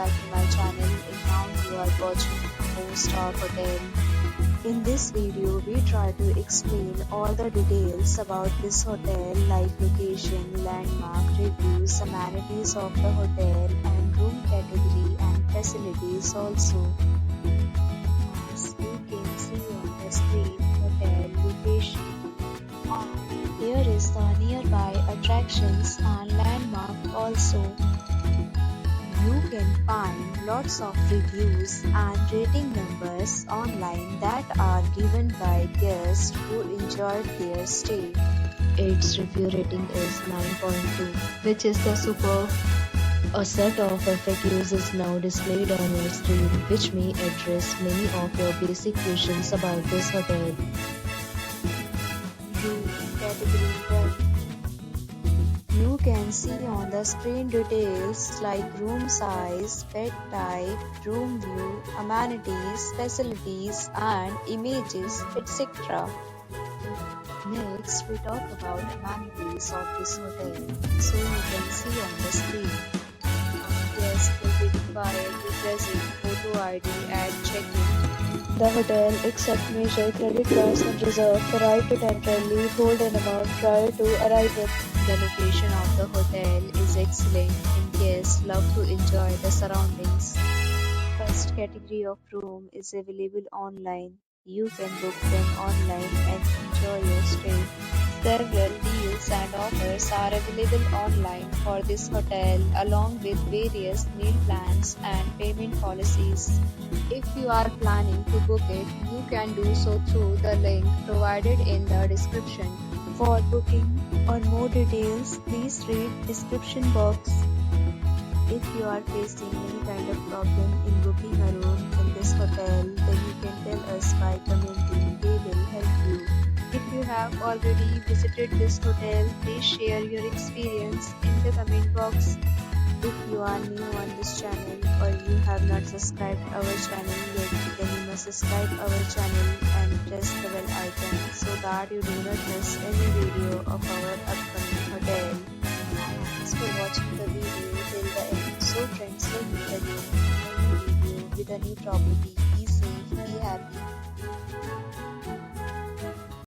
back to my channel, and now you are watching a 4-star hotel. In this video, we try to explain all the details about this hotel like location, landmark, reviews, amenities of the hotel and room category and facilities also. As you can see on the screen, hotel location. Here is the nearby attractions and landmark also. You can find lots of reviews and rating numbers online that are given by guests who enjoyed their stay. Its review rating is 9.2, which is the superb. A set of FAQs is now displayed on your screen, which may address many of your basic questions about this hotel. Room category 1. You can see on the screen details like room size, bed type, room view, amenities, facilities and images, etc. Next, we talk about amenities of this hotel. So you can see on the screen. Guests will be required to present photo ID at check-in. The hotel accepts major credit cards and reserves the right to temporarily hold an amount prior to arrival. The location of the hotel is excellent and guests love to enjoy the surroundings. First category of room is available online. You can book them online and enjoy your stay. Several deals and offers are available online for this hotel along with various meal plans and payment policies. If you are planning to book it, you can do so through the link provided in the description. For booking or more details, please read description box. If you are facing any kind of problem in booking a room in this hotel, then you can tell us by commenting. We will help you. If you have already visited this hotel, please share your experience in the comment box. If you are new on this channel or you have not subscribed our channel yet, then you must subscribe our channel and press the bell icon so that you do not miss any video of our upcoming hotel. Thanks for watching the video till the end. So friends, will meet again in a new video with a new property. Be safe, be happy.